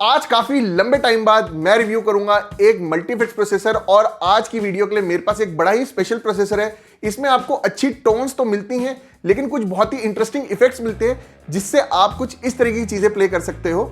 आज काफी लंबे टाइम बाद मैं रिव्यू करूंगा एक मल्टीफिक्स प्रोसेसर, और आज की वीडियो के लिए मेरे पास एक बड़ा ही स्पेशल प्रोसेसर है। इसमें आपको अच्छी टोन्स तो मिलती हैं, लेकिन कुछ बहुत ही इंटरेस्टिंग इफेक्ट्स मिलते हैं जिससे आप कुछ इस तरीके की चीजें प्ले कर सकते हो।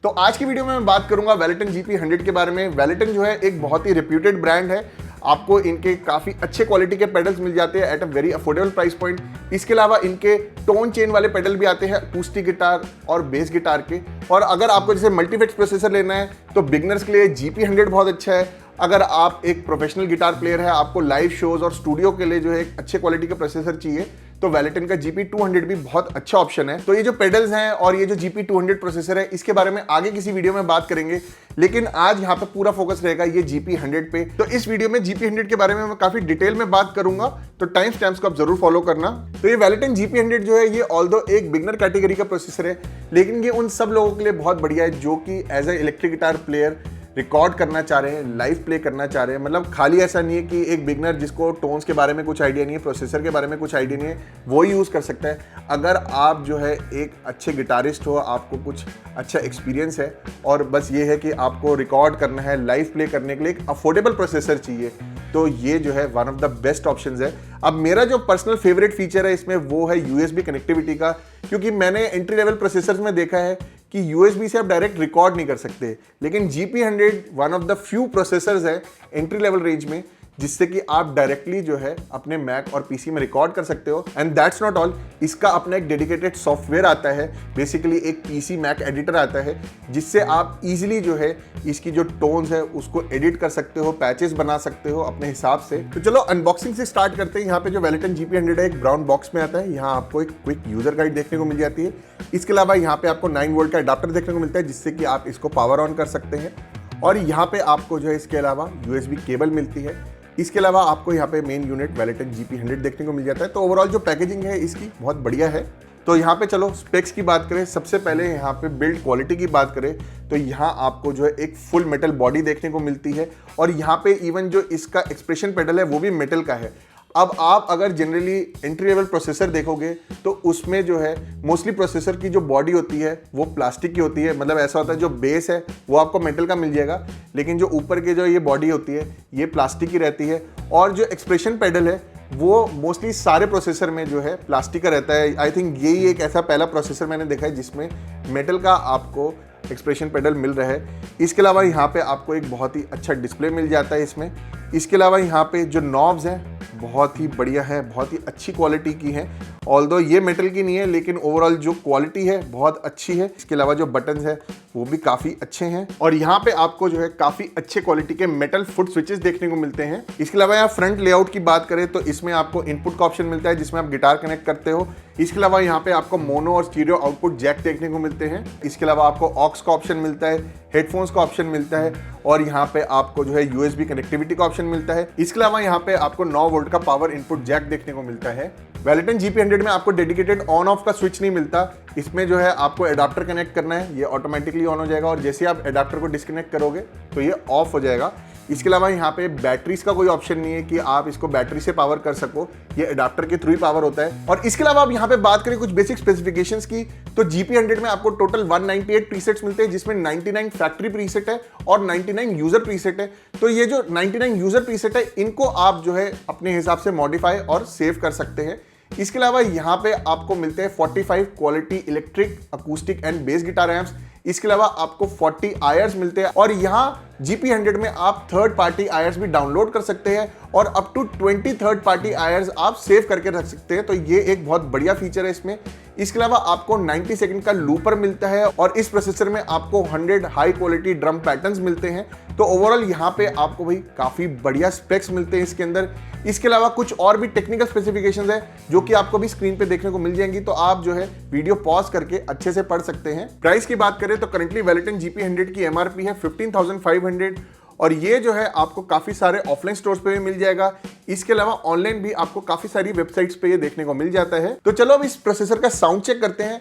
तो आज की वीडियो में मैं बात करूंगा Valeton GP100 के बारे में। Valeton जो है एक बहुत ही रेप्यूटेड ब्रांड है। आपको इनके काफ़ी अच्छे क्वालिटी के पेडल्स मिल जाते हैं at a very affordable price point. इसके अलावा इनके टोन चेन वाले पेडल भी आते हैं अकूस्टिक गिटार और बेस गिटार के। और अगर आपको जैसे मल्टीफिक्स प्रोसेसर लेना है तो बिगनर्स के लिए GP100 बहुत अच्छा है। अगर आप एक प्रोफेशनल गिटार प्लेयर है, आपको लाइव शोज और स्टूडियो के लिए जो है एक अच्छे क्वालिटी का प्रोसेसर चाहिए, तो Valeton का GP200 भी बहुत अच्छा ऑप्शन है। तो ये जो पेडल्स हैं और ये जो GP200 प्रोसेसर है, इसके बारे में आगे किसी वीडियो में बात करेंगे, लेकिन आज यहाँ पे पूरा फोकस रहेगा ये GP100 पे। तो इस वीडियो में GP100 के बारे में मैं काफी डिटेल में बात करूंगा, तो टाइम स्टैम्प्स को आप जरूर फॉलो करना। तो ये Valeton GP100 जो है, ये ऑल्दो एक बिगनर कैटेगरी का प्रोसेसर है, लेकिन ये उन सब लोगों के लिए बहुत बढ़िया है जो कि as a electric guitar player record करना चाह रहे हैं, लाइव प्ले करना चाह रहे हैं। मतलब खाली ऐसा नहीं है कि एक बिगनर जिसको टोन्स के बारे में कुछ आइडिया नहीं है, प्रोसेसर के बारे में कुछ आइडिया नहीं है, वो ही यूज़ कर सकता है। अगर आप जो है एक अच्छे गिटारिस्ट हो, आपको कुछ अच्छा एक्सपीरियंस है और बस ये है कि आपको रिकॉर्ड करना है, लाइव प्ले करने के लिए एक अफोर्डेबल प्रोसेसर चाहिए, तो ये जो है one of the best options है। अब मेरा जो पर्सनल फेवरेट फीचर है इसमें वो है USB कनेक्टिविटी का, क्योंकि मैंने एंट्री लेवल प्रोसेसर्स में देखा है कि USB से आप डायरेक्ट रिकॉर्ड नहीं कर सकते, लेकिन GP100 one of the few processors है एंट्री लेवल रेंज में जिससे कि आप डायरेक्टली जो है अपने मैक और पीसी में रिकॉर्ड कर सकते हो। एंड दैट्स नॉट ऑल, इसका अपना एक डेडिकेटेड सॉफ्टवेयर आता है, बेसिकली एक पीसी मैक एडिटर आता है, जिससे आप इजीली जो है इसकी जो टोन्स है उसको एडिट कर सकते हो, पैचेस बना सकते हो अपने हिसाब से। तो चलो अनबॉक्सिंग से स्टार्ट करते हैं। यहाँ पे जो Valeton GP100 है एक ब्राउन बॉक्स में आता है। यहाँ आपको एक क्विक यूजर गाइड देखने को मिल जाती है। इसके अलावा यहाँ पे आपको 9 वोल्ट का अडाप्टर देखने को मिलता है जिससे कि आप इसको पावर ऑन कर सकते हैं। और यहाँ पे आपको जो है इसके अलावा USB केबल मिलती है। इसके अलावा आपको यहाँ पे मेन यूनिट Valeton GP100 देखने को मिल जाता है। तो ओवरऑल जो पैकेजिंग है इसकी बहुत बढ़िया है। तो यहाँ पे चलो स्पेक्स की बात करें। सबसे पहले यहाँ पे बिल्ड क्वालिटी की बात करें तो यहाँ आपको जो है एक फुल मेटल बॉडी देखने को मिलती है, और यहाँ पे इवन जो इसका एक्सप्रेशन पेडल है वो भी मेटल का है। अब आप अगर जनरली एंट्री लेवल प्रोसेसर देखोगे तो उसमें जो है मोस्टली प्रोसेसर की जो बॉडी होती है वो प्लास्टिक की होती है। मतलब ऐसा होता है जो बेस है वो आपको मेटल का मिल जाएगा, लेकिन जो ऊपर की जो ये बॉडी होती है ये प्लास्टिक की रहती है। और जो एक्सप्रेशन पेडल है वो मोस्टली सारे प्रोसेसर में जो है प्लास्टिक का रहता है। आई थिंक यही एक ऐसा पहला प्रोसेसर मैंने देखा है जिसमें मेटल का आपको एक्सप्रेशन पेडल मिल रहा है। इसके अलावा यहाँ पे आपको एक बहुत ही अच्छा डिस्प्ले मिल जाता है इसमें। इसके अलावा यहाँ पे जो नॉब्स हैं बहुत ही बढ़िया है, बहुत ही अच्छी क्वालिटी की है। ऑल्दो ये मेटल की नहीं है, लेकिन ओवरऑल जो क्वालिटी है बहुत अच्छी है। इसके अलावा जो बटन्स है वो भी काफ़ी अच्छे हैं, और यहाँ पे आपको जो है काफ़ी अच्छे क्वालिटी के मेटल फुट स्विचेस देखने को मिलते हैं। इसके अलावा यहाँ फ्रंट लेआउट की बात करें तो इसमें आपको इनपुट का ऑप्शन मिलता है जिसमें आप गिटार कनेक्ट करते हो। इसके अलावा यहाँ पे आपको मोनो और स्टीरियो आउटपुट जैक देखने को मिलते हैं। इसके अलावा आपको ऑक्स का ऑप्शन मिलता है, हेडफोन्स का ऑप्शन मिलता है, और यहाँ पे आपको जो है USB कनेक्टिविटी का ऑप्शन मिलता है। इसके अलावा यहाँ पे आपको 9 वोल्ट का पावर इनपुट जैक देखने को मिलता है। Valeton GP100 में आपको डेडिकेटेड ऑन ऑफ का स्विच नहीं मिलता। इसमें जो है आपको एडाप्टर कनेक्ट करना है, ये ऑटोमेटिकली ऑन हो जाएगा, और जैसे आप एडाप्टर को डिस्कनेक्ट करोगे तो ये ऑफ हो जाएगा। इसके अलावा यहाँ पे बैटरीज का कोई ऑप्शन नहीं है कि आप इसको बैटरी से पावर कर सको, ये एडाप्टर के थ्रू ही पावर होता है। और इसके अलावा आप यहाँ पे बात करें कुछ बेसिक स्पेसिफिकेशंस की, तो GP100 में आपको टोटल 198 प्रीसेट्स मिलते हैं, जिसमें 99 फैक्ट्री प्रीसेट है और 99 यूजर प्रीसेट है। तो ये जो 99 यूजर प्रीसेट है इनको आप जो है अपने हिसाब से मॉडिफाई और सेव कर सकते हैं। इसके अलावा यहाँ पे आपको मिलते हैं 45 quality electric, acoustic and bass guitar amps. इसके अलावा आपको 40 आयर्स मिलते हैं, और यहाँ GP100 में आप थर्ड पार्टी आयर्स भी डाउनलोड कर सकते हैं, और up to 20 third party IRs आप सेव करके रख सकते हैं। तो ये एक बहुत बढ़िया फीचर है इसमें। इसके अलावा आपको 90 सेकंड का लूपर मिलता है, और इस प्रोसेसर में आपको 100 हाई क्वालिटी ड्रम पैटर्न्स मिलते हैं। तो ओवरऑल यहाँ पे आपको भाई काफ़ी बढ़िया स्पेक्स मिलते हैं इसके अंदर। इसके अलावा कुछ और भी टेक्निकल स्पेसिफिकेशंस है जो कि आपको भी स्क्रीन पे देखने को मिल जाएंगी, तो आप जो है वीडियो पॉज करके अच्छे से पढ़ सकते हैं। प्राइस की बात करें तो करंटली Valeton GP100 की MRP है 15,500, और ये जो है आपको काफ़ी सारे ऑफलाइन स्टोर्स पे भी मिल जाएगा। इसके अलावा ऑनलाइन भी आपको काफ़ी सारी वेबसाइट्स पे ये देखने को मिल जाता है। तो चलो अब इस प्रोसेसर का साउंड चेक करते हैं।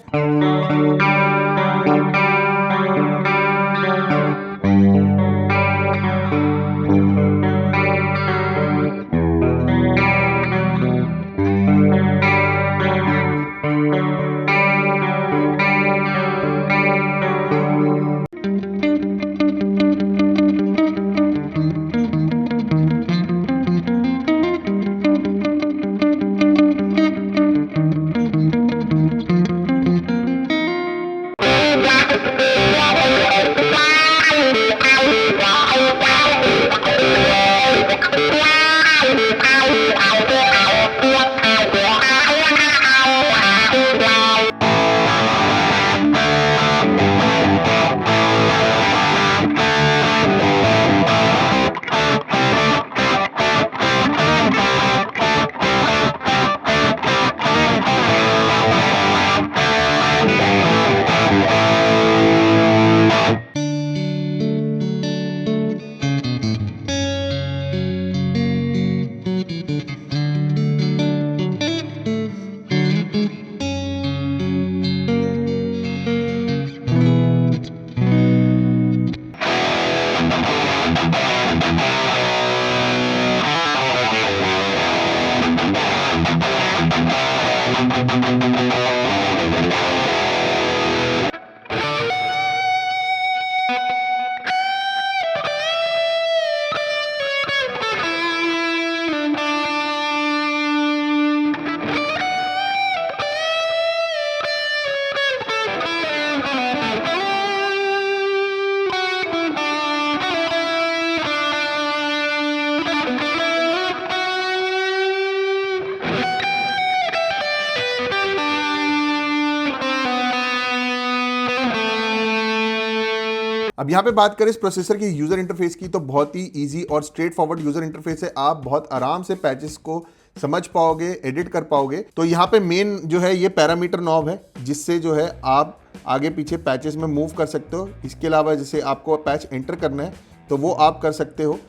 अब यहाँ पे बात करें इस प्रोसेसर की यूजर इंटरफेस की, तो बहुत ही इजी और स्ट्रेट फॉरवर्ड यूजर इंटरफेस है। आप बहुत आराम से पैचेस को समझ पाओगे, एडिट कर पाओगे। तो यहाँ पे मेन जो है ये पैरामीटर नॉब है, जिससे जो है आप आगे पीछे पैचेस में मूव कर सकते हो। इसके अलावा जैसे आपको पैच एंटर करना है तो वो आप कर सकते हो,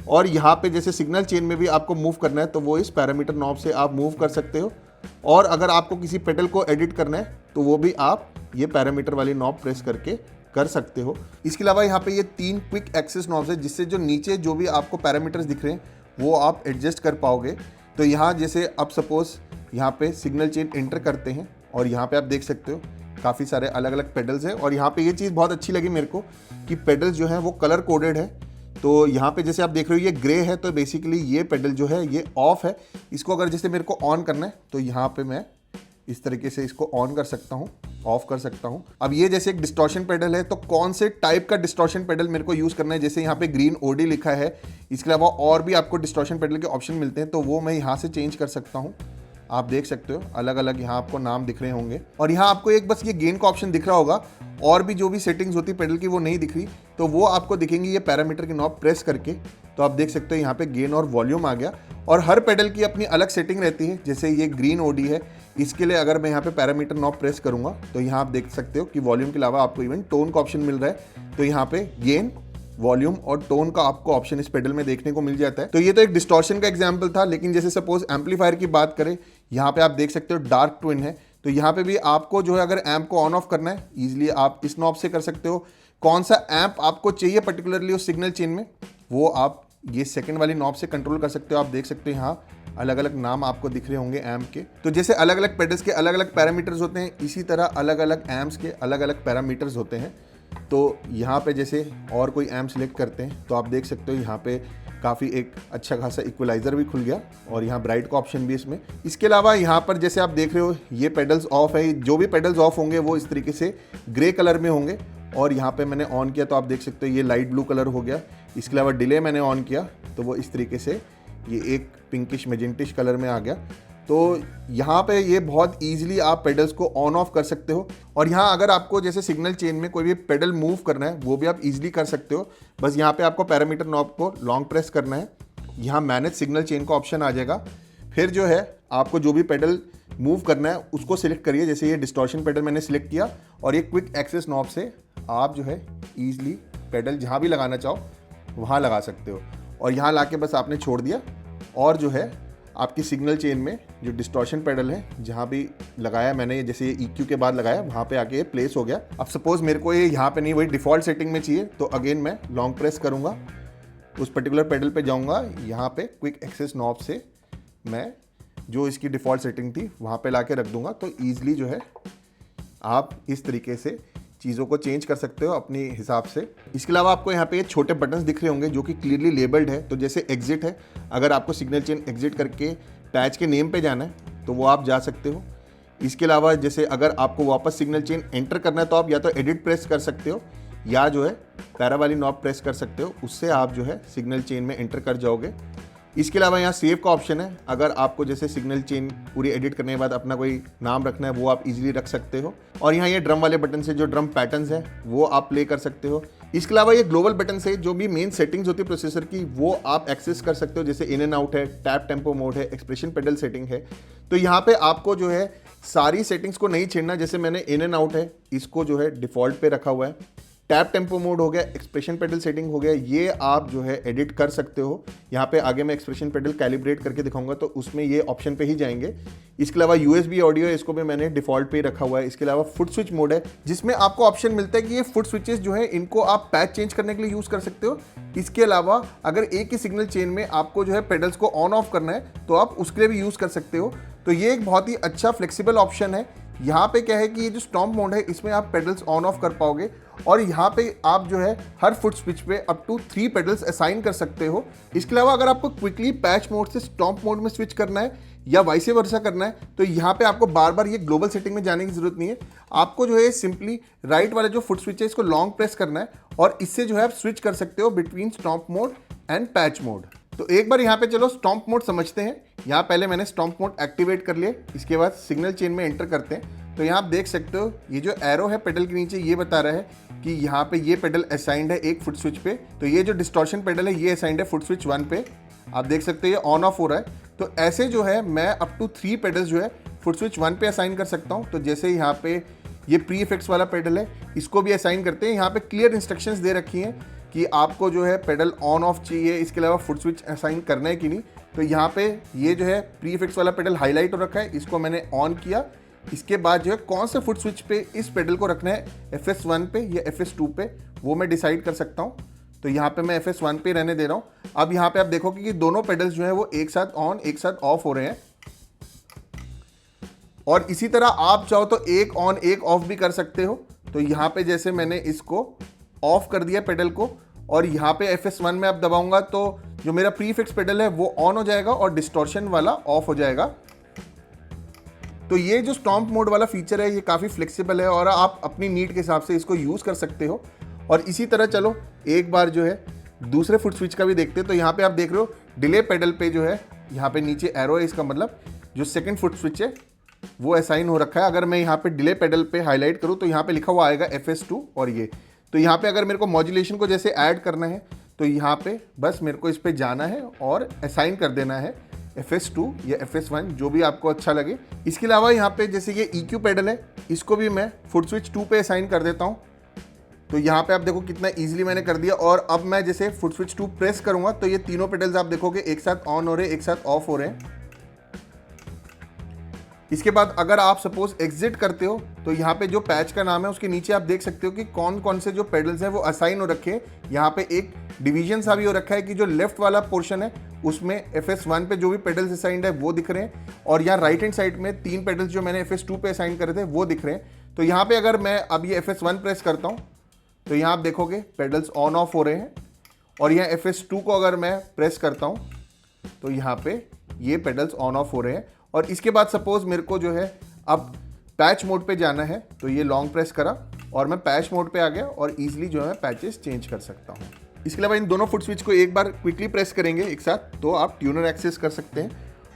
और यहाँ पे जैसे सिग्नल चेन में भी आपको मूव करना है तो वो इस पैरामीटर नॉब से आप मूव कर सकते हो। और अगर आपको किसी पेडल को एडिट करना है तो वो भी आप ये पैरामीटर वाली नॉब प्रेस करके कर सकते हो। इसके अलावा यहाँ पे ये 3 क्विक एक्सेस नॉब्स है, जिससे जो नीचे जो भी आपको पैरामीटर्स दिख रहे हैं वो आप एडजस्ट कर पाओगे। तो यहाँ जैसे अब सपोज यहाँ पे सिग्नल चेन एंटर करते हैं और यहाँ पे आप देख सकते हो काफ़ी सारे अलग अलग पेडल्स हैं। और यहाँ पे ये चीज़ बहुत अच्छी लगी मेरे को कि पेडल्स जो है वो कलर कोडेड है। तो यहाँ पे जैसे आप देख रहे हो ये ग्रे है, तो बेसिकली ये पेडल जो है ये ऑफ है। इसको अगर जैसे मेरे को ऑन करना है तो यहाँ पे मैं इस तरीके से इसको ऑन कर सकता हूँ, ऑफ कर सकता हूँ। अब ये जैसे एक डिस्टॉर्शन पेडल है, तो कौन से टाइप का डिस्टॉर्शन पेडल मेरे को यूज़ करना है, जैसे यहाँ पे ग्रीन ओडी लिखा है। इसके अलावा और भी आपको डिस्टॉर्शन पेडल के ऑप्शन मिलते हैं, तो वो मैं यहाँ से चेंज कर सकता हूँ। आप देख सकते हो अलग अलग यहाँ आपको नाम दिख रहे होंगे, और यहाँ आपको एक बस ये गेन का ऑप्शन दिख रहा होगा, और भी जो भी सेटिंग्स होती है पेडल की वो नहीं दिख रही, तो वो आपको दिखेंगी ये पैरामीटर की नॉब प्रेस करके। तो आप देख सकते हो यहाँ पे गेन और वॉल्यूम आ गया। और हर पेडल की अपनी अलग सेटिंग रहती है। जैसे ये ग्रीन ओडी है, इसके लिए अगर मैं यहाँ पे पैरामीटर नॉब प्रेस करूँगा तो यहाँ आप देख सकते हो कि वॉल्यूम के अलावा आपको इवन टोन का ऑप्शन मिल रहा है। तो यहाँ पे गेन, वॉल्यूम और टोन का आपको ऑप्शन इस पेडल में देखने को मिल जाता है। तो ये तो एक डिस्टॉर्शन का एग्जांपल था, लेकिन जैसे सपोज एम्पलीफायर की बात करें, यहाँ पे आप देख सकते हो डार्क ट्विन है। तो यहाँ पे भी आपको जो है अगर एम्प को ऑन ऑफ करना है इजीली आप इस नॉब से कर सकते हो। कौन सा एम्प आपको चाहिए पर्टिकुलरली उस सिग्नल चेन में, वो आप ये सेकंड वाली नॉब से कंट्रोल कर सकते हो। आप देख सकते हो यहाँ अलग अलग नाम आपको दिख रहे होंगे एम्प के। तो जैसे अलग अलग पेडल्स के अलग अलग पैरामीटर्स होते हैं, इसी तरह अलग अलग एम्प्स के अलग अलग पैरामीटर्स होते हैं। तो यहाँ पे जैसे और कोई एम्प सिलेक्ट करते हैं तो आप देख सकते हो यहाँ पे काफ़ी एक अच्छा खासा इक्वलाइज़र भी खुल गया, और यहाँ ब्राइट का ऑप्शन भी इसमें। इसके अलावा यहाँ पर जैसे आप देख रहे हो ये पेडल्स ऑफ है। जो भी पेडल्स ऑफ होंगे वो इस तरीके से ग्रे कलर में होंगे, और यहाँ पे मैंने ऑन किया तो आप देख सकते हो ये लाइट ब्लू कलर हो गया। इसके अलावा डिले मैंने ऑन किया तो वो इस तरीके से ये एक पिंकिश मैजेंटिश कलर में आ गया। तो यहाँ पे ये बहुत ईजिली आप पेडल्स को ऑन ऑफ कर सकते हो। और यहाँ अगर आपको जैसे सिग्नल चेन में कोई भी पेडल मूव करना है वो भी आप ईजिली कर सकते हो। बस यहाँ पे आपको पैरामीटर नॉब को लॉन्ग प्रेस करना है, यहाँ मैनेज सिग्नल चेन का ऑप्शन आ जाएगा। फिर जो है आपको जो भी पेडल मूव करना है उसको सिलेक्ट करिए। जैसे ये डिस्टॉर्शन पेडल मैंने सिलेक्ट किया, और ये क्विक एक्सेस नॉब से आप जो है ईजिली पेडल जहाँ भी लगाना चाहो वहाँ लगा सकते हो। और यहाँ लाके बस आपने छोड़ दिया, और जो है आपकी सिग्नल चेन में जो डिस्टॉर्शन पेडल है जहाँ भी लगाया मैंने, जैसे ये EQ के बाद लगाया वहाँ पे आके ये प्लेस हो गया। अब सपोज मेरे को ये यहाँ पे नहीं, वही डिफ़ॉल्ट सेटिंग में चाहिए, तो अगेन मैं लॉन्ग प्रेस करूँगा, उस पर्टिकुलर पेडल पे जाऊँगा, यहाँ पे क्विक एक्सेस नॉब से मैं जो इसकी डिफ़ॉल्ट सेटिंग थी वहाँ पे लाके रख दूँगा। तो ईजिली जो है आप इस तरीके से चीज़ों को चेंज कर सकते हो अपने हिसाब से। इसके अलावा आपको यहाँ पे छोटे बटन्स दिख रहे होंगे जो कि क्लियरली लेबल्ड है। तो जैसे एग्जिट है, अगर आपको सिग्नल चेन एग्जिट करके पैच के नेम पे जाना है तो वो आप जा सकते हो। इसके अलावा जैसे अगर आपको वापस सिग्नल चेन एंटर करना है तो आप या तो एडिट प्रेस कर सकते हो, या जो है पैरा वाली नॉब प्रेस कर सकते हो, उससे आप जो है सिग्नल चेन में एंटर कर जाओगे। इसके अलावा यहाँ सेव का ऑप्शन है। अगर आपको जैसे सिग्नल चेन पूरी एडिट करने के बाद अपना कोई नाम रखना है वो आप इजीली रख सकते हो। और यहाँ ये ड्रम वाले बटन से जो ड्रम पैटर्न्स हैं वो आप प्ले कर सकते हो। इसके अलावा ये ग्लोबल बटन से जो भी मेन सेटिंग्स होती है प्रोसेसर की वो आप एक्सेस कर सकते हो। जैसे इन एंड आउट है, टैप टेम्पो मोड है, एक्सप्रेशन पेडल सेटिंग है। तो यहाँ पे आपको जो है सारी सेटिंग्स को नहीं छेड़ना। जैसे मैंने इन एंड आउट है, इसको जो है डिफ़ॉल्ट पे रखा हुआ है। टैप टेम्पो मोड हो गया, एक्सप्रेशन पेडल सेटिंग हो गया, ये आप जो है एडिट कर सकते हो। यहाँ पे आगे मैं एक्सप्रेशन पेडल कैलिब्रेट करके दिखाऊंगा तो उसमें ये ऑप्शन पे ही जाएंगे। इसके अलावा USB ऑडियो, इसको भी मैंने डिफ़ॉल्ट पे रखा हुआ है। इसके अलावा फुट स्विच मोड है, जिसमें आपको ऑप्शन मिलता है कि ये फुट स्विचेस जो है इनको आप पैच चेंज करने के लिए यूज़ कर सकते हो। इसके अलावा अगर एक ही सिग्नल चेन में आपको जो है पेडल्स को ऑन ऑफ करना है तो आप उसके लिए भी यूज़ कर सकते हो। तो ये एक बहुत ही अच्छा फ्लेक्सिबल ऑप्शन है। यहाँ पे क्या है कि ये जो स्टॉम्प मोड है इसमें आप पेडल्स ऑन ऑफ कर पाओगे, और यहाँ पे आप जो है हर फुट स्विच पे अप टू 3 पेडल्स असाइन कर सकते हो। इसके अलावा अगर आपको क्विकली पैच मोड से स्टॉम्प मोड में स्विच करना है या वाइस वर्सा करना है तो यहाँ पे आपको बार बार ये ग्लोबल सेटिंग में जाने की जरूरत नहीं है। आपको जो है सिंपली राइट वाला जो फुट स्विच है इसको लॉन्ग प्रेस करना है, और इससे जो है आप स्विच कर सकते हो between stomp mode and patch mode. तो एक बार यहाँ पे चलो स्टॉम्प मोड समझते हैं। यहाँ पहले मैंने स्टॉम्प मोड एक्टिवेट कर लिया, इसके बाद सिग्नल चेन में एंटर करते हैं। तो यहाँ आप देख सकते हो ये जो एरो है पेडल के नीचे ये बता रहा है कि यहाँ पे ये पेडल असाइंड है एक फुट स्विच पे, तो ये जो डिस्टॉर्शन पेडल है ये असाइंड है फुट स्विच 1 पे। आप देख सकते हो ये ऑन ऑफ हो रहा है। तो ऐसे जो है मैं अप टू 3 पेडल्स जो है फुट स्विच 1 पे असाइन कर सकता हूँ। तो जैसे यहाँ पे ये प्री इफेक्ट्स वाला पेडल है, इसको भी असाइन करते हैं। यहाँ पे क्लियर इंस्ट्रक्शंस दे रखी हैं कि आपको जो है पेडल ऑन ऑफ चाहिए, इसके अलावा फुट स्विच असाइन करना है कि नहीं। तो यहाँ पे ये जो है प्री इफेक्ट्स वाला पेडल हाईलाइट हो रखा है, इसको मैंने ऑन किया। इसके बाद जो है कौन से फुट स्विच पे इस पेडल को रखना है, FS1 पे या FS2 पे, वो मैं डिसाइड कर सकता हूँ। तो यहाँ पे मैं FS1 पे रहने दे रहा हूँ। अब यहाँ पे आप देखोगे कि दोनों पेडल्स जो है वो एक साथ ऑन एक साथ ऑफ हो रहे हैं। और इसी तरह आप चाहो तो एक ऑन एक ऑफ भी कर सकते हो। तो यहाँ पे जैसे मैंने इसको ऑफ कर दिया पेडल को, और यहाँ पे FS1 में आप दबाऊंगा तो जो मेरा प्री इफेक्ट्स पेडल है वो ऑन हो जाएगा और डिस्टॉर्शन वाला ऑफ हो जाएगा। तो ये जो स्टॉम्प मोड वाला फीचर है ये काफ़ी फ्लेक्सिबल है और आप अपनी नीड के हिसाब से इसको यूज़ कर सकते हो। और इसी तरह चलो एक बार जो है दूसरे फुट स्विच का भी देखते हैं। तो यहाँ पे आप देख रहे हो डिले पेडल पे जो है यहाँ पे नीचे एरो है, इसका मतलब जो सेकंड फुट स्विच है वो असाइन हो रखा है। अगर मैं यहाँ पे डिले पेडल पे हाईलाइट करूँ तो यहाँ पे लिखा हुआ आएगा FS2 और ये। तो यहाँ पे अगर मेरे को मॉड्यूलेशन को जैसे ऐड करना है तो यहाँ पे बस मेरे को इस पे जाना है और असाइन कर देना है FS2 या FS1, जो भी आपको अच्छा लगे। इसके अलावा यहाँ पे जैसे ये EQ पेडल है, इसको भी मैं फुट स्विच 2 पे असाइन कर देता हूँ। तो यहाँ पे आप देखो कितना इजीली मैंने कर दिया। और अब मैं जैसे फुट स्विच 2 प्रेस करूँगा तो ये तीनों पेडल्स आप देखोगे एक साथ ऑन हो रहे हैं, एक साथ ऑफ हो रहे हैं। इसके बाद अगर आप सपोज एग्जिट करते हो तो यहाँ पे जो पैच का नाम है उसके नीचे आप देख सकते हो कि कौन कौन से जो पेडल्स हैं वो असाइन हो रखे हैं। यहाँ पे एक डिवीजन सा भी हो रखा है कि जो लेफ्ट वाला पोर्शन है उसमें FS1 पे जो भी पेडल्स असाइंड है वो दिख रहे हैं, और यहाँ राइट हैंड साइड में 3 पेडल्स जो मैंने FS2 पे असाइन करे थे वो दिख रहे हैं। तो यहाँ पे अगर मैं अब ये FS1 प्रेस करता हूँ तो यहाँ आप देखोगे पेडल्स ऑन ऑफ हो रहे हैं, और यहाँ FS2 को अगर मैं प्रेस करता हूँ तो यहाँ पे ये पेडल्स ऑन ऑफ हो रहे हैं। और इसके बाद सपोज मेरे को जो है अब पैच मोड पे जाना है तो ये लॉन्ग प्रेस करा और मैं पैच मोड पे आ गया और इजीली जो है पैचेस चेंज कर सकता हूँ। इसके अलावा इन दोनों फुट स्विच को एक बार क्विकली प्रेस करेंगे एक साथ तो आप ट्यूनर एक्सेस कर सकते हैं,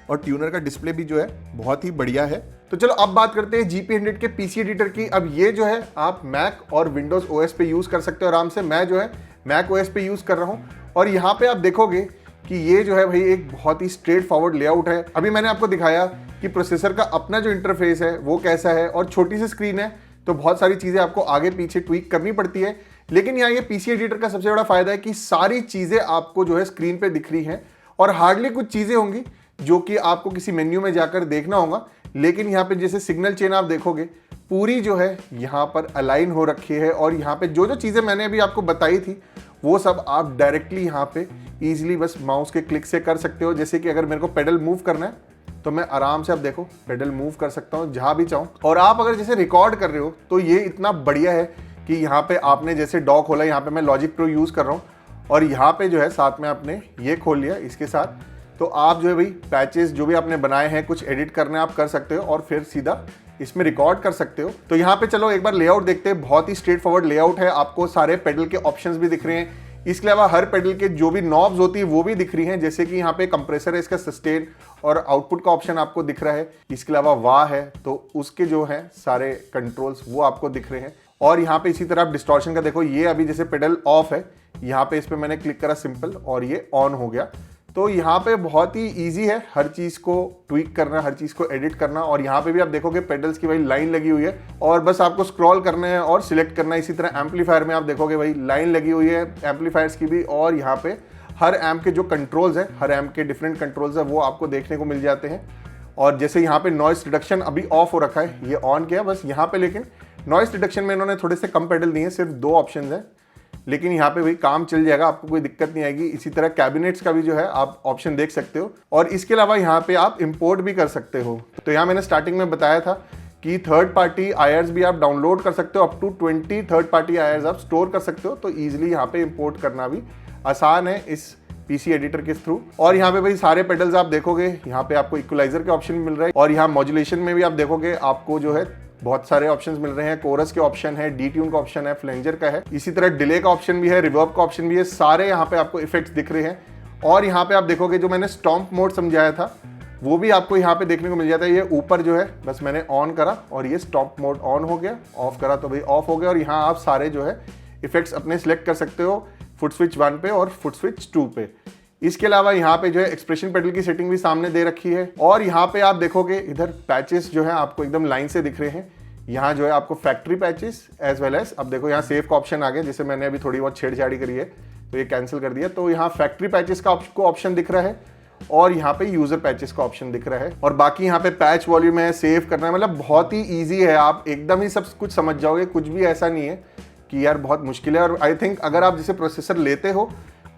और ट्यूनर का डिस्प्ले भी जो है बहुत ही बढ़िया है। तो चलो अब बात करते हैं GP100 के PC एडिटर की। अब ये जो है आप मैक और विंडोज OS पे यूज़ कर सकते हो आराम से। मैं जो है मैक OS पे यूज़ कर रहा हूँ, और यहाँ पे आप देखोगे कि ये जो है भाई एक बहुत ही स्ट्रेट फॉरवर्ड लेआउट है। अभी मैंने आपको दिखाया कि प्रोसेसर का अपना जो इंटरफेस है वो कैसा है, और छोटी सी स्क्रीन है तो बहुत सारी चीज़ें आपको आगे पीछे ट्वीक करनी पड़ती है। लेकिन यहाँ ये PC एडिटर का सबसे बड़ा फायदा है कि सारी चीज़ें आपको जो है स्क्रीन पे दिख रही हैं, और हार्डली कुछ चीज़ें होंगी जो कि आपको किसी मेन्यू में जाकर देखना होगा। लेकिन यहाँ पे जैसे सिग्नल चेन आप देखोगे पूरी जो है यहाँ पर अलाइन हो रखी है, और यहाँ पे जो जो चीज़ें मैंने अभी आपको बताई थी वो सब आप डायरेक्टली यहाँ पे इजीली बस माउस के क्लिक से कर सकते हो। जैसे कि अगर मेरे को पेडल मूव करना है तो मैं आराम से आप देखो पेडल मूव कर सकता हूँ जहाँ भी चाहूँ। और आप अगर जैसे रिकॉर्ड कर रहे हो तो ये इतना बढ़िया है कि यहाँ पे आपने जैसे डॉ खोला, यहाँ पे मैं लॉजिक प्रो यूज़ कर रहा हूँ, और यहाँ पे जो है साथ में आपने ये खोल लिया इसके साथ, तो आप जो है भाई पैचेस जो भी आपने बनाए हैं कुछ एडिट करने आप कर सकते हो और फिर सीधा इसमें रिकॉर्ड कर सकते हो। तो यहाँ पे चलो एक बार लेआउट देखते हैं। बहुत ही स्ट्रेट फॉरवर्ड लेआउट है, आपको सारे पेडल के ऑप्शंस भी दिख रहे हैं। इसके अलावा हर पेडल के जो भी नॉब्स होती है वो भी दिख रही हैं, जैसे कि यहाँ पे कंप्रेसर है, इसका सस्टेन और आउटपुट का ऑप्शन आपको दिख रहा है। इसके अलावा वाह है तो उसके जो है सारे कंट्रोल्स वो आपको दिख रहे हैं। और यहाँ पे इसी तरह आप डिस्टॉर्शन का देखो, ये अभी जैसे पेडल ऑफ है, यहाँ पे इस पर मैंने क्लिक करा सिंपल और ये ऑन हो गया। तो यहाँ पे बहुत ही इजी है हर चीज़ को ट्वीक करना, हर चीज़ को एडिट करना। और यहाँ पे भी आप देखोगे पेडल्स की भाई लाइन लगी हुई है और बस आपको स्क्रॉल करना है और सिलेक्ट करना है। इसी तरह एम्पलीफायर में आप देखोगे भाई लाइन लगी हुई है एम्पलीफायर्स की भी, और यहाँ पे हर एम्प के जो कंट्रोल्स है, हर एम्प के डिफरेंट कंट्रोल्स है वो आपको देखने को मिल जाते हैं। और जैसे यहाँ पे नॉइस रिडक्शन अभी ऑफ हो रखा है, ये ऑन किया बस यहाँ पे, लेकिन नॉइस रिडक्शन में इन्होंने थोड़े से कम पेडल दिए हैं, सिर्फ 2 ऑप्शन है, लेकिन यहाँ पे भाई काम चल जाएगा, आपको कोई दिक्कत नहीं आएगी। इसी तरह कैबिनेट्स का भी जो है आप ऑप्शन देख सकते हो, और इसके अलावा यहाँ पे आप इंपोर्ट भी कर सकते हो। तो यहाँ मैंने स्टार्टिंग में बताया था कि थर्ड पार्टी आयर्स भी आप डाउनलोड कर सकते हो, up to 20 third party IRs आप स्टोर कर सकते हो। तो ईजिली यहाँ पे इंपोर्ट करना भी आसान है इस पीसी एडिटर के थ्रू। और यहाँ पे भाई सारे पेडल्स आप देखोगे, यहाँ पे आपको इक्वलाइजर के ऑप्शन मिल रहे हैं, और यहाँ मॉड्यूलेशन में भी आप देखोगे आपको जो है बहुत सारे ऑप्शंस मिल रहे हैं। कोरस के ऑप्शन है, डी ट्यून का ऑप्शन है, फ्लेंजर का है, इसी तरह डिले का ऑप्शन भी है, रिवर्ब का ऑप्शन भी है। सारे यहाँ पे आपको इफेक्ट्स दिख रहे हैं। और यहाँ पे आप देखोगे जो मैंने स्टॉम्प मोड समझाया था वो भी आपको यहाँ पे देखने को मिल जाता है। ये ऊपर जो है बस मैंने ऑन करा और ये स्टॉप मोड ऑन हो गया, ऑफ करा तो भाई ऑफ हो गया। और यहाँ आप सारे जो है इफेक्ट्स अपने सिलेक्ट कर सकते हो फुट स्विच 1 पे और फुट स्विच 2 पे। इसके अलावा यहाँ पे जो है एक्सप्रेशन पेडल की सेटिंग भी सामने दे रखी है। और यहाँ पे आप देखोगे इधर पैचेस जो है आपको एकदम लाइन से दिख रहे हैं। यहाँ जो है आपको factory patches as well as, अब देखो यहाँ सेव का ऑप्शन आ गया, जिसे मैंने अभी थोड़ी बहुत छेड़छाड़ी करी है तो ये कैंसिल कर दिया। तो यहाँ फैक्ट्री पैचेस का आपको ऑप्शन दिख रहा है और यहाँ पे यूजर पैचेस का ऑप्शन दिख रहा है। और बाकी यहाँ पे पैच वॉल्यूम है, सेव करना है, मतलब बहुत ही ईजी है। आप एकदम ही सब कुछ समझ जाओगे, कुछ भी ऐसा नहीं है कि यार बहुत मुश्किल है। और आई थिंक अगर आप जैसे प्रोसेसर लेते हो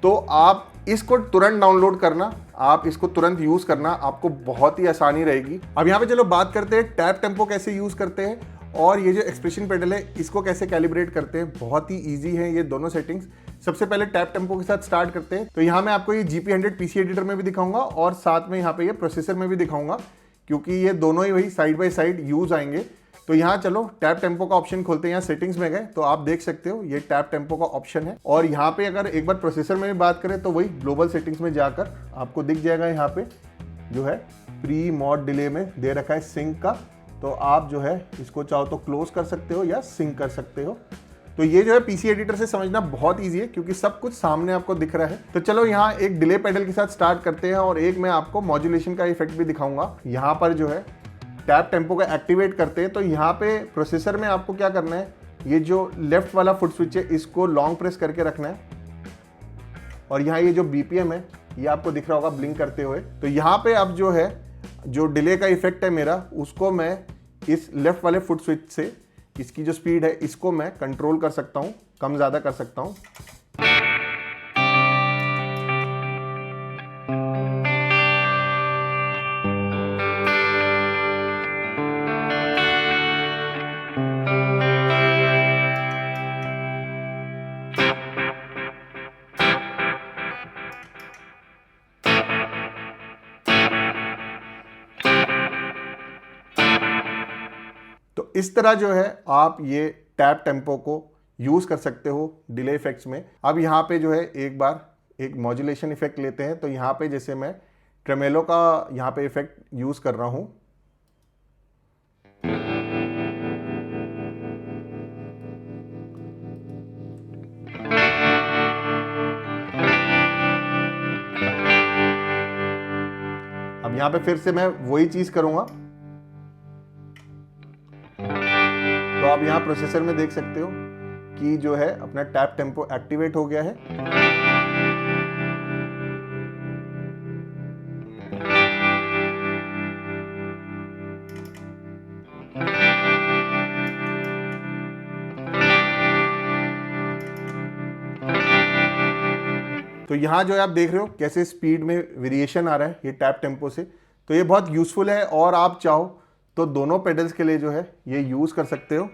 तो आप इसको तुरंत डाउनलोड करना, आप इसको तुरंत यूज करना, आपको बहुत ही आसानी रहेगी। अब यहाँ पे चलो बात करते हैं टैप टेम्पो कैसे यूज करते हैं और ये जो एक्सप्रेशन पेडल है इसको कैसे कैलिब्रेट करते हैं। बहुत ही ईजी है ये दोनों सेटिंग्स। सबसे पहले टैप टेम्पो के साथ स्टार्ट करते हैं। तो यहाँ मैं आपको ये GP100 पीसी एडिटर में भी दिखाऊंगा और साथ में यहाँ पे ये प्रोसेसर में भी दिखाऊंगा, क्योंकि ये दोनों ही वही साइड बाय साइड यूज आएंगे। तो यहाँ चलो टैप टेम्पो का ऑप्शन खोलते हैं। यहाँ सेटिंग्स में गए तो आप देख सकते हो ये टैप टेम्पो का ऑप्शन है। और यहाँ पे अगर एक बार प्रोसेसर में भी बात करें तो वही ग्लोबल सेटिंग्स में जाकर आपको दिख जाएगा, यहाँ पे जो है प्री मॉड डिले में दे रखा है सिंक का। तो आप जो है इसको चाहो तो क्लोज कर सकते हो या सिंक कर सकते हो। तो ये जो है पीसी एडिटर से समझना बहुत इजी है, क्योंकि सब कुछ सामने आपको दिख रहा है। तो चलो यहाँ एक डिले पेडल के साथ स्टार्ट करते हैं और एक मैं आपको मॉड्यूलेशन का इफेक्ट भी दिखाऊंगा। यहाँ पर जो है टैप टेम्पो का एक्टिवेट करते हैं। तो यहाँ पे प्रोसेसर में आपको क्या करना है, ये जो लेफ्ट वाला फुट स्विच है इसको लॉन्ग प्रेस करके रखना है। और यहाँ ये जो BPM है ये आपको दिख रहा होगा ब्लिंक करते हुए। तो यहाँ पे अब जो है जो डिले का इफेक्ट है मेरा, उसको मैं इस लेफ्ट वाले फुट स्विच से इसकी जो स्पीड है इसको मैं कंट्रोल कर सकता हूं, कम ज्यादा कर सकता हूं। तो इस तरह जो है आप ये टैप टेम्पो को यूज कर सकते हो डिले इफेक्ट्स में। अब यहाँ पे जो है एक बार एक मॉड्यूलेशन इफेक्ट लेते हैं। तो यहाँ पे जैसे मैं ट्रेमेलो का यहाँ पे इफेक्ट यूज कर रहा हूं। अब यहाँ पे फिर से मैं वही चीज करूंगा। तो आप यहाँ प्रोसेसर में देख सकते हो कि जो है अपना टैप टेम्पो एक्टिवेट हो गया है। तो यहाँ जो है आप देख रहे हो कैसे स्पीड में वेरिएशन आ रहा है ये टैप टेम्पो से। तो ये बहुत यूजफुल है और आप चाहो तो दोनों पेडल्स के लिए जो है ये यूज कर सकते हो।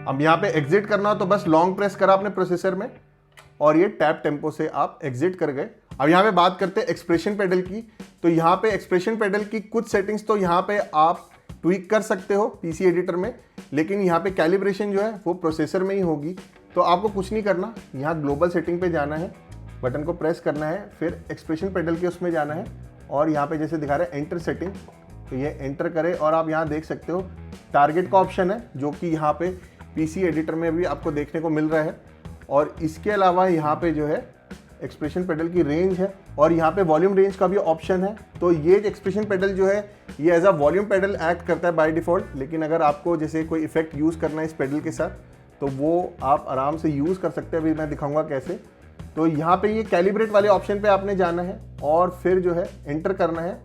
अब यहाँ पे एग्जिट करना हो तो बस लॉन्ग प्रेस करा आपने प्रोसेसर में और ये टैप टेम्पो से आप एग्जिट कर गए। अब यहाँ पे बात करते हैं एक्सप्रेशन पेडल की। तो यहाँ पे एक्सप्रेशन पेडल की कुछ सेटिंग्स तो यहाँ पे आप ट्वीक कर सकते हो पीसी एडिटर में, लेकिन यहाँ पे कैलिब्रेशन जो है वो प्रोसेसर में ही होगी। तो आपको कुछ नहीं करना, यहाँ ग्लोबल सेटिंग पे जाना है, बटन को प्रेस करना है, फिर एक्सप्रेशन पेडल के उसमें जाना है और यहाँ पे जैसे दिखा रहा है एंटर सेटिंग, तो ये एंटर करे और आप यहाँ देख सकते हो टारगेट का ऑप्शन है जो कि यहाँ पे पीसी एडिटर में भी आपको देखने को मिल रहा है। और इसके अलावा यहाँ पे जो है एक्सप्रेशन पेडल की रेंज है और यहाँ पे वॉल्यूम रेंज का भी ऑप्शन है। तो ये एक्सप्रेशन पेडल जो है ये as a volume pedal act करता है बाय डिफॉल्ट, लेकिन अगर आपको जैसे कोई इफेक्ट यूज़ करना है इस पेडल के साथ तो वो आप आराम से यूज़ कर सकते हैं। अभी मैं दिखाऊंगा कैसे। तो यहाँ पे ये कैलिब्रेट वाले ऑप्शन पे आपने जाना है और फिर जो है एंटर करना है।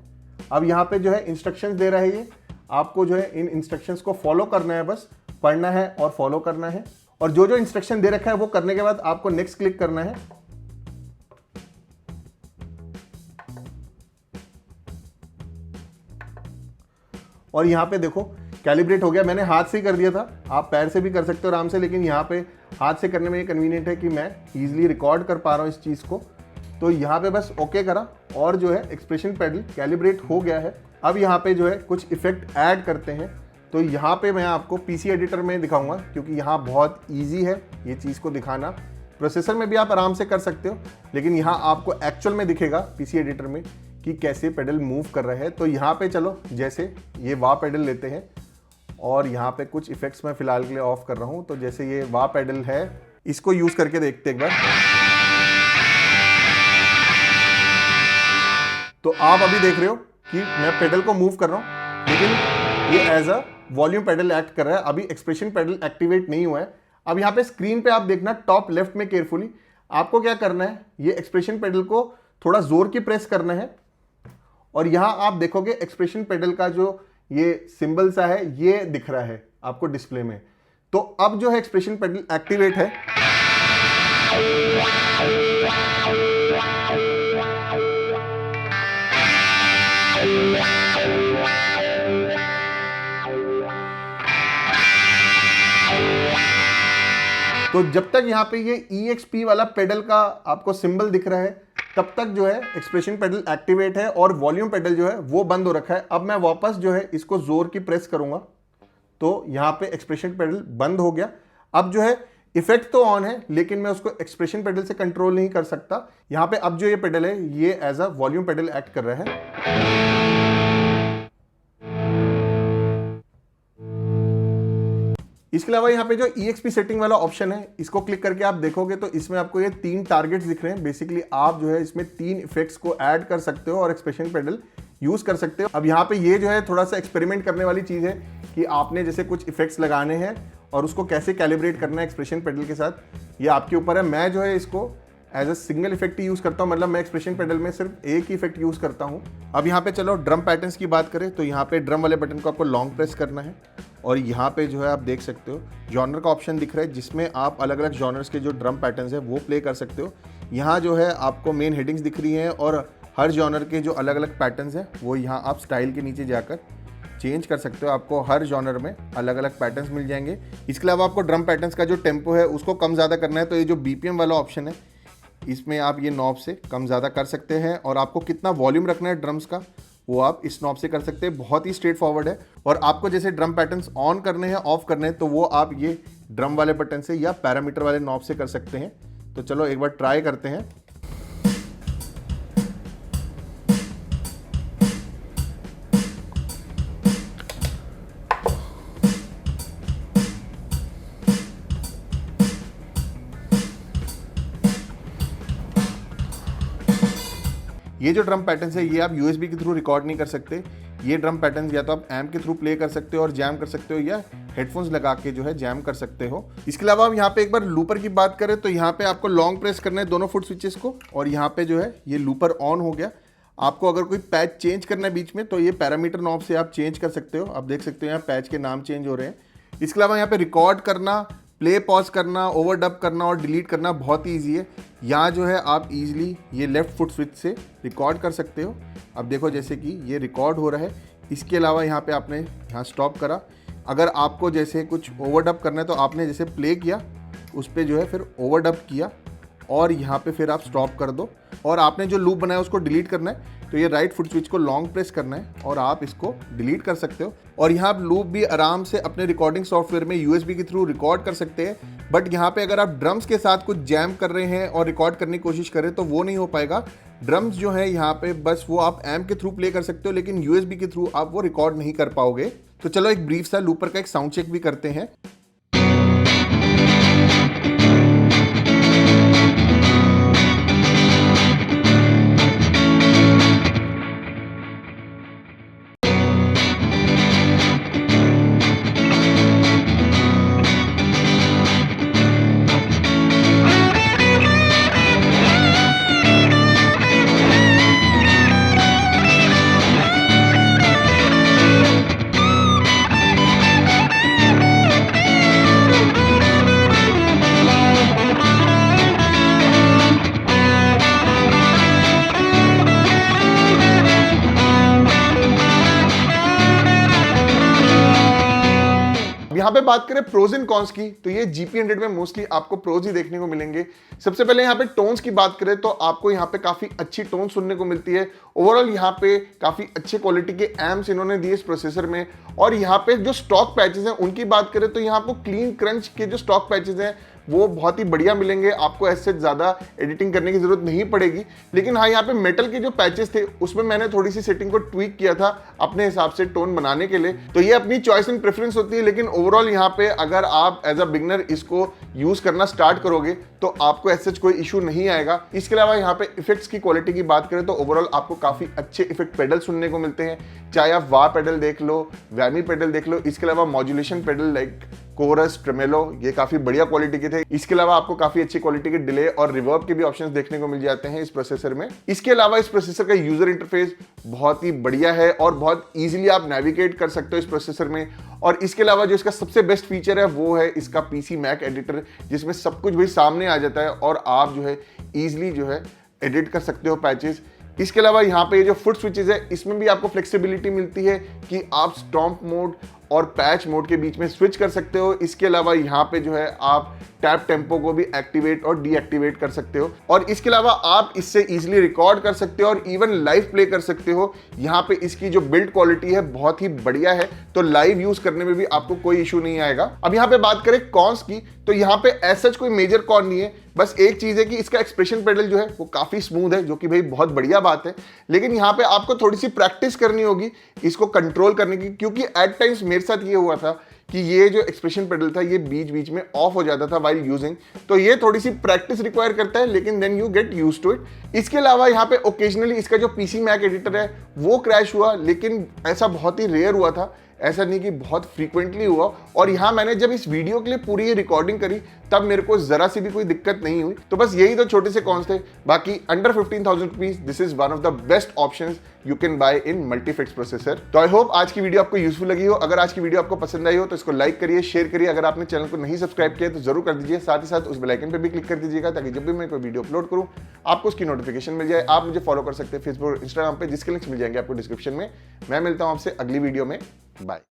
अब यहाँ पे जो है इंस्ट्रक्शंस दे रहा है ये, आपको जो है इन इंस्ट्रक्शंस को फॉलो करना है, बस पढ़ना है और फॉलो करना है। और जो जो इंस्ट्रक्शन दे रखा है वो करने के बाद आपको नेक्स्ट क्लिक करना है। और यहाँ पे देखो कैलिब्रेट हो गया। मैंने हाथ से ही कर दिया था, आप पैर से भी कर सकते हो आराम से, लेकिन यहाँ पे हाथ से करने में ये कन्वीनियंट है कि मैं इजीली रिकॉर्ड कर पा रहा हूँ इस चीज़ को। तो यहाँ पे बस ओके करा और जो है एक्सप्रेशन पेडल कैलिब्रेट हो गया है। अब यहाँ पे जो है कुछ इफेक्ट ऐड करते हैं। तो यहाँ पे मैं आपको पीसी एडिटर में दिखाऊंगा, क्योंकि यहाँ बहुत इजी है ये चीज़ को दिखाना। प्रोसेसर में भी आप आराम से कर सकते हो, लेकिन यहाँ आपको एक्चुअल में दिखेगा पीसी एडिटर में कि कैसे पेडल मूव कर रहे हैं। तो यहाँ पे चलो जैसे ये वाह पेडल लेते हैं, और यहाँ पे कुछ इफेक्ट्स मैं फिलहाल के लिए ऑफ कर रहा हूँ। तो जैसे ये वाह पेडल है, इसको यूज करके देखते एक बार। तो आप अभी देख रहे हो कि मैं पेडल को मूव कर रहा हूँ, लेकिन ये as a volume pedal act कर रहा है। अभी एक्सप्रेशन पेडल एक्टिवेट नहीं हुआ है। अब यहाँ पे स्क्रीन पे आप देखना टॉप लेफ्ट में केयरफुली, आपको क्या करना है, ये एक्सप्रेशन पेडल को थोड़ा जोर की प्रेस करना है, और यहाँ आप देखोगे एक्सप्रेशन पेडल का जो ये सिंबल सा है ये दिख रहा है आपको डिस्प्ले में। तो अब जो है एक्सप्रेशन पेडल एक्टिवेट है। तो जब तक यहाँ पे ये EXP वाला पेडल का आपको सिंबल दिख रहा है, तब तक जो है एक्सप्रेशन पेडल एक्टिवेट है, और वॉल्यूम पेडल जो है वो बंद हो रखा है। अब मैं वापस जो है इसको जोर की प्रेस करूंगा, तो यहाँ पे एक्सप्रेशन पेडल बंद हो गया। अब जो है इफेक्ट तो ऑन है, लेकिन मैं उसको एक्सप्रेशन पेडल से कंट्रोल नहीं कर सकता। यहाँ पे अब जो ये पेडल है ये as a volume pedal act कर रहा है। इसके अलावा यहाँ पे जो EXP सेटिंग वाला ऑप्शन है, इसको क्लिक करके आप देखोगे तो इसमें आपको ये 3 टारगेट्स दिख रहे हैं। बेसिकली आप जो है इसमें 3 इफेक्ट्स को ऐड कर सकते हो और एक्सप्रेशन पेडल यूज कर सकते हो। अब यहाँ पे ये जो है थोड़ा सा एक्सपेरिमेंट करने वाली चीज है कि आपने जैसे कुछ इफेक्ट्स लगाने हैं और उसको कैसे कैलिब्रेट करना है एक्सप्रेशन पेडल के साथ, ये आपके ऊपर है। मैं जो है इसको एज अ सिंगल इफेक्ट ही यूज करता हूँ, मतलब मैं एक्सप्रेशन पेडल में सिर्फ एक ही इफेक्ट यूज करता हूँ। अब यहाँ पे चलो ड्रम पैटर्न्स की बात करें, तो यहाँ पे ड्रम वाले बटन को आपको लॉन्ग प्रेस करना है, और यहाँ पे जो है आप देख सकते हो जॉनर का ऑप्शन दिख रहा है, जिसमें आप अलग अलग जॉनर्स के जो ड्रम पैटर्न्स है वो प्ले कर सकते हो। यहाँ जो है आपको मेन हेडिंग्स दिख रही हैं, और हर जॉनर के जो अलग अलग पैटर्न्स हैं वो यहाँ आप स्टाइल के नीचे जाकर चेंज कर सकते हो। आपको हर जॉनर में अलग अलग पैटर्न्स मिल जाएंगे। इसके अलावा आपको ड्रम पैटर्न्स का जो टेम्पो है उसको कम ज़्यादा करना है, तो ये जो BPM वाला ऑप्शन है इसमें आप ये नॉब से कम ज़्यादा कर सकते हैं, और आपको कितना वॉल्यूम रखना है ड्रम्स का वो आप इस नॉब से कर सकते हैं। बहुत ही स्ट्रेट फॉरवर्ड है। और आपको जैसे ड्रम पैटर्न्स ऑन करने हैं, ऑफ करने हैं, तो वो आप ये ड्रम वाले बटन से या पैरामीटर वाले नॉब से कर सकते हैं। तो चलो एक बार ट्राई करते हैं। ये जो ड्रम पैटर्न्स है ये आप USB के थ्रू रिकॉर्ड नहीं कर सकते। ये ड्रम पैटर्न्स या तो आप एम्प के थ्रू प्ले कर सकते हो और जैम कर सकते हो, या हेडफोन्स लगा के जो है जैम कर सकते हो। इसके अलावा हम यहाँ पे एक बार लूपर की बात करें, तो यहाँ पे आपको लॉन्ग प्रेस करना है दोनों फुट स्विचेस को, और यहाँ पे जो है ये लूपर ऑन हो गया। आपको अगर कोई पैच चेंज करना है बीच में, तो ये पैरामीटर नॉब से आप चेंज कर सकते हो। आप देख सकते हो यहाँ पैच के नाम चेंज हो रहे हैं। इसके अलावा यहाँ पे रिकॉर्ड करना, प्ले पॉज करना, ओवरडब करना और डिलीट करना बहुत ही ईजी है। यहाँ जो है आप इजीली ये लेफ्ट फुट स्विच से रिकॉर्ड कर सकते हो। अब देखो जैसे कि ये रिकॉर्ड हो रहा है। इसके अलावा यहाँ पे आपने यहाँ स्टॉप करा। अगर आपको जैसे कुछ ओवरडब करना है, तो आपने जैसे प्ले किया उस पर जो है फिर ओवरडब किया, और यहाँ पे फिर आप स्टॉप कर दो, और आपने जो लूप बनाया उसको डिलीट करना है, तो ये राइट फुट स्विच को लॉन्ग प्रेस करना है और आप इसको डिलीट कर सकते हो। और यहाँ आप लूप भी आराम से अपने रिकॉर्डिंग सॉफ्टवेयर में USB के थ्रू रिकॉर्ड कर सकते हैं। बट यहाँ पे अगर आप ड्रम्स के साथ कुछ जैम कर रहे हैं और रिकॉर्ड करने की कोशिश करें तो वो नहीं हो पाएगा। ड्रम्स जो है यहाँ पे बस वो आप एम्प के थ्रू प्ले कर सकते हो, लेकिन USB के थ्रू आप वो रिकॉर्ड नहीं कर पाओगे। तो चलो एक ब्रीफ सा लूपर का एक साउंड चेक भी करते हैं। यहाँ पे बात करें प्रोज एंड कॉन्स की, तो ये GP100 में मोस्टली आपको प्रोज ही देखने को मिलेंगे। सबसे पहले यहाँ पे टोन्स की बात करें तो आपको यहाँ पे काफी अच्छी टोन सुनने को मिलती है। ओवरऑल यहाँ पे काफी अच्छे क्वालिटी के एम्प्स इन्होंने दिए इस प्रोसेसर में। और यहाँ पे जो स्टॉक पैचेस हैं उनकी बात करें तो यहाँ आपको क्लीन क्रंच के जो स्टॉक पैचेस हैं वो बहुत ही बढ़िया मिलेंगे, आपको ऐसे ज्यादा एडिटिंग करने की जरूरत नहीं पड़ेगी। लेकिन हाँ, यहाँ पे मेटल के जो पैचेस थे उसमें मैंने थोड़ी सी सेटिंग को ट्वीक किया था अपने हिसाब से टोन बनाने के लिए। तो ये अपनी चॉइस एंड प्रेफरेंस होती है, लेकिन ओवरऑल यहाँ पे अगर आप एज अ बिगनर इसको यूज करना स्टार्ट करोगे तो आपको ऐसे कोई इशू नहीं आएगा। इसके अलावा यहाँ पे इफेक्ट्स की क्वालिटी की बात करें तो ओवरऑल आपको काफी अच्छे इफेक्ट पेडल सुनने को मिलते हैं, चाहे आप वा पेडल देख लो, वैमी पेडल देख लो। इसके अलावा मॉड्यूलेशन पेडल लाइक कोरस, ट्रेमेलो, ये काफी बढ़िया क्वालिटी के थे। इसके अलावा आपको काफी अच्छी क्वालिटी के डिले और रिवर्ब के भी ऑप्शंस देखने को मिल जाते हैं इस प्रोसेसर में। इसके अलावा इस प्रोसेसर का यूजर इंटरफेस बहुत ही बढ़िया है और बहुत इजीली आप नेविगेट कर सकते हो इस प्रोसेसर में। और इसके अलावा जो इसका सबसे बेस्ट फीचर है वो है इसका पीसी मैक एडिटर, जिसमें सब कुछ भी सामने आ जाता है और आप जो है इजीली जो है एडिट कर सकते हो पैचेस। इसके अलावा यहाँ पे ये जो फुट स्विचेस है इसमें भी आपको फ्लेक्सिबिलिटी मिलती है कि आप स्टॉम्प मोड और पैच मोड के बीच में स्विच कर सकते हो। इसके अलावा यहाँ पे जो है आप टैप टेम्पो को भी एक्टिवेट और डीएक्टिवेट कर सकते हो। और इसके अलावा आप इससे इजीली रिकॉर्ड कर सकते हो और इवन लाइव प्ले कर सकते हो। यहाँ पे इसकी जो बिल्ड क्वालिटी है बहुत ही बढ़िया है, तो लाइव यूज करने में भी आपको कोई इशू नहीं आएगा। अब यहाँ पे बात करें कॉन्स की, तो यहाँ पे ऐसा कोई मेजर कॉन नहीं है, बस एक चीज है कि इसका एक्सप्रेशन पेडल जो है वो काफी स्मूथ है, जो कि भाई बहुत बढ़िया बात है। लेकिन यहाँ पे आपको थोड़ी सी प्रैक्टिस करनी होगी इसको कंट्रोल करने की, क्योंकि एट टाइम्स मेरे साथ ये हुआ था कि ये जो एक्सप्रेशन पेडल था ये बीच बीच में ऑफ हो जाता था व्हाइल यूजिंग। तो ये थोड़ी सी प्रैक्टिस रिक्वायर करता है, लेकिन then you get used to it. इसके अलावा यहाँ पे ओकेजनली इसका जो पीसी मैक एडिटर है वो क्रैश हुआ, लेकिन ऐसा बहुत ही रेयर हुआ था, ऐसा नहीं कि बहुत फ्रीक्वेंटली हुआ। और यहाँ मैंने जब इस वीडियो के लिए पूरी ये रिकॉर्डिंग करी तब मेरे को जरा सी भी कोई दिक्कत नहीं हुई। तो बस यही तो छोटे से कॉन्स थे। बाकी under 15,000 rupees this is one of the best options you can buy in multifix processor. तो आई होप आज की वीडियो आपको यूजफुल लगी हो। अगर आज की वीडियो आपको पसंद आई हो तो इसको लाइक करिए, शेयर करिए। अगर आपने चैनल को नहीं सब्सक्राइब किया तो जरूर कर दीजिए। साथ ही साथ उस बेल आइकन पे भी क्लिक कर दीजिएगा ताकि जब भी मैं कोई वीडियो अपलोड करूँ आपको उसकी नोटिफिकेशन मिल जाए। आप मुझे फॉलो कर सकते हैं फेसबुक और इंस्टाग्राम पे, जिसके लिंक्स मिल जाएंगे आपको डिस्क्रिप्शन में। मैं मिलता हूँ आपसे अगली वीडियो में। बाय।